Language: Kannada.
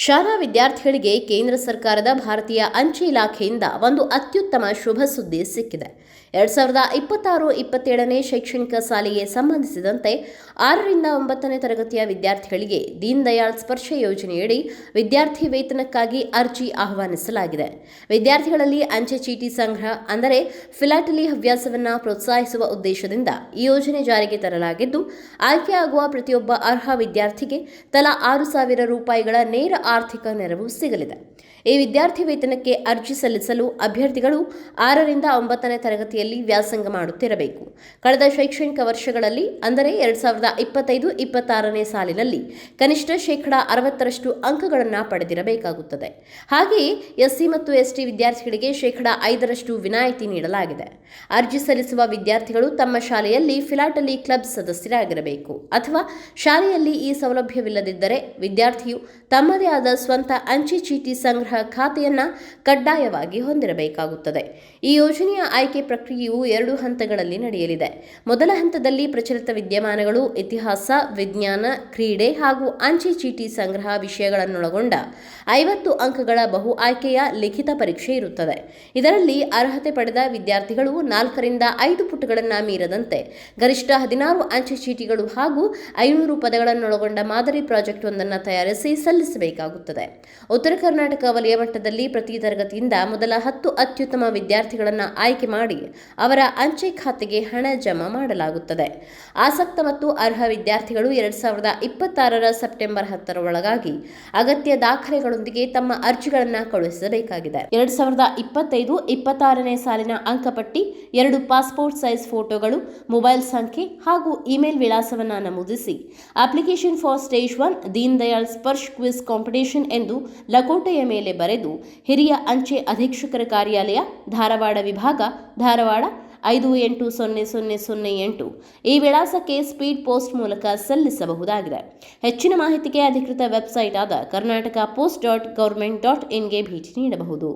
ಶಾಲಾ ವಿದ್ಯಾರ್ಥಿಗಳಿಗೆ ಕೇಂದ್ರ ಸರ್ಕಾರದ ಭಾರತೀಯ ಅಂಚೆ ಇಲಾಖೆಯಿಂದ ಒಂದು ಅತ್ಯುತ್ತಮ ಶುಭ ಸುದ್ದಿ ಸಿಕ್ಕಿದೆ. 2026-27ನೇ ಶೈಕ್ಷಣಿಕ ಸಾಲಿಗೆ ಸಂಬಂಧಿಸಿದಂತೆ 6ರಿಂದ 9ನೇ ತರಗತಿಯ ವಿದ್ಯಾರ್ಥಿಗಳಿಗೆ ದೀನ್ ದಯಾಳ್ ಸ್ಪರ್ಶ ಯೋಜನೆಯಡಿ ವಿದ್ಯಾರ್ಥಿ ವೇತನಕ್ಕಾಗಿ ಅರ್ಜಿ ಆಹ್ವಾನಿಸಲಾಗಿದೆ. ವಿದ್ಯಾರ್ಥಿಗಳಲ್ಲಿ ಅಂಚೆ ಚೀಟಿ ಸಂಗ್ರಹ ಅಂದರೆ ಫಿಲಾಟಲಿ ಹವ್ಯಾಸವನ್ನು ಪ್ರೋತ್ಸಾಹಿಸುವ ಉದ್ದೇಶದಿಂದ ಈ ಯೋಜನೆ ಜಾರಿಗೆ ತರಲಾಗಿದ್ದು, ಆಯ್ಕೆಯಾಗುವ ಪ್ರತಿಯೊಬ್ಬ ಅರ್ಹ ವಿದ್ಯಾರ್ಥಿಗೆ ತಲಾ 6,000 ರೂಪಾಯಿಗಳ ನೇರ ಆರ್ಥಿಕ ನೆರವು ಸಿಗಲಿದೆ. ಈ ವಿದ್ಯಾರ್ಥಿ ವೇತನಕ್ಕೆ ಅರ್ಜಿ ಸಲ್ಲಿಸಲು ಅಭ್ಯರ್ಥಿಗಳು 6ರಿಂದ 9ನೇ ತರಗತಿಯಲ್ಲಿ ವ್ಯಾಸಂಗ ಮಾಡುತ್ತಿರಬೇಕು. ಕಳೆದ ಶೈಕ್ಷಣಿಕ ವರ್ಷಗಳಲ್ಲಿ ಅಂದರೆ 2025-26ನೇ ಸಾಲಿನಲ್ಲಿ ಕನಿಷ್ಠ 60% ಅಂಕಗಳನ್ನು ಪಡೆದಿರಬೇಕಾಗುತ್ತದೆ. ಹಾಗೆಯೇ ಎಸ್ಸಿ ಮತ್ತು ಎಸ್ಟಿ ವಿದ್ಯಾರ್ಥಿಗಳಿಗೆ 5% ವಿನಾಯಿತಿ ನೀಡಲಾಗಿದೆ. ಅರ್ಜಿ ಸಲ್ಲಿಸುವ ವಿದ್ಯಾರ್ಥಿಗಳು ತಮ್ಮ ಶಾಲೆಯಲ್ಲಿ ಫಿಲಾಟಲಿ ಕ್ಲಬ್ ಸದಸ್ಯರಾಗಿರಬೇಕು ಅಥವಾ ಶಾಲೆಯಲ್ಲಿ ಈ ಸೌಲಭ್ಯವಿಲ್ಲದಿದ್ದರೆ ವಿದ್ಯಾರ್ಥಿಯು ತಮ್ಮದೇ ಆದ ಸ್ವಂತ ಅಂಚೆ ಚೀಟಿ ಸಂಗ್ರಹ ಖಾತೆಯನ್ನು ಕಡ್ಡಾಯವಾಗಿ ಹೊಂದಿರಬೇಕಾಗುತ್ತದೆ. ಈ ಯೋಜನೆಯ ಆಯ್ಕೆ ಪ್ರಕ್ರಿಯೆಯು 2 ಹಂತಗಳಲ್ಲಿ ನಡೆಯಲಿದೆ. ಮೊದಲ ಹಂತದಲ್ಲಿ ಪ್ರಚಲಿತ ವಿದ್ಯಮಾನಗಳು, ಇತಿಹಾಸ, ವಿಜ್ಞಾನ, ಕ್ರೀಡೆ ಹಾಗೂ ಅಂಚೆ ಚೀಟಿ ಸಂಗ್ರಹ ವಿಷಯಗಳನ್ನೊಳಗೊಂಡ 50 ಅಂಕಗಳ ಬಹು ಆಯ್ಕೆಯ ಲಿಖಿತ ಪರೀಕ್ಷೆ ಇರುತ್ತದೆ. ಇದರಲ್ಲಿ ಅರ್ಹತೆ ಪಡೆದ ವಿದ್ಯಾರ್ಥಿಗಳು 4ರಿಂದ 5 ಪುಟಗಳನ್ನು ಮೀರದಂತೆ ಗರಿಷ್ಠ 16 ಅಂಚೆ ಚೀಟಿಗಳು ಹಾಗೂ 500 ಪದಗಳನ್ನೊಳಗೊಂಡ ಮಾದರಿ ಪ್ರಾಜೆಕ್ಟ್ ಒಂದನ್ನು ತಯಾರಿಸಿ ಸಲ್ಲಿಸಬೇಕಾಗುತ್ತದೆ. ಉತ್ತರ ಕರ್ನಾಟಕ ವಲಯ ಮಟ್ಟದಲ್ಲಿ ಪ್ರತಿ ತರಗತಿಯಿಂದ ಮೊದಲ 10 ಅತ್ಯುತ್ತಮ ವಿದ್ಯಾರ್ಥಿಗಳನ್ನು ಆಯ್ಕೆ ಮಾಡಿ ಅವರ ಅಂಚೆ ಖಾತೆಗೆ ಹಣ ಜಮಾ ಮಾಡಲಾಗುತ್ತದೆ. ಆಸಕ್ತ ಮತ್ತು ಅರ್ಹ ವಿದ್ಯಾರ್ಥಿಗಳು 2026ರ ಸೆಪ್ಟೆಂಬರ್ 10ರ ಒಳಗಾಗಿ ಅಗತ್ಯ ದಾಖಲೆಗಳೊಂದಿಗೆ ತಮ್ಮ ಅರ್ಜಿಗಳನ್ನು ಕಳುಹಿಸಬೇಕಾಗಿದೆ. 2025-26ನೇ ಸಾಲಿನ ಅಂಕಪಟ್ಟಿ, 2 ಪಾಸ್ಪೋರ್ಟ್ ಸೈಜ್ ಫೋಟೋಗಳು, ಮೊಬೈಲ್ ಸಂಖ್ಯೆ ಹಾಗೂ ಇಮೇಲ್ ವಿಳಾಸವನ್ನು ನಮೂದಿಸಿ application for stage 1 Deen Dayal Sparsh quiz competition ಎಂದು ಲಕೋಟೆಯ ಮೇಲೆ ಬರೆದು ಹಿರಿಯ ಅಂಚೆ ಅಧೀಕ್ಷಕರ ಕಾರ್ಯಾಲಯ, ಧಾರವಾಡ ವಿಭಾಗ, ಧಾರವಾಡ 580008 ಈ ವಿಳಾಸಕ್ಕೆ ಸ್ಪೀಡ್ ಪೋಸ್ಟ್ ಮೂಲಕ ಸಲ್ಲಿಸಬಹುದಾಗಿದೆ. ಹೆಚ್ಚಿನ ಮಾಹಿತಿಗೆ ಅಧಿಕೃತ ವೆಬ್ಸೈಟ್ ಆದ karnatakapost.government.in ಗೆ ಭೇಟಿ ನೀಡಬಹುದು.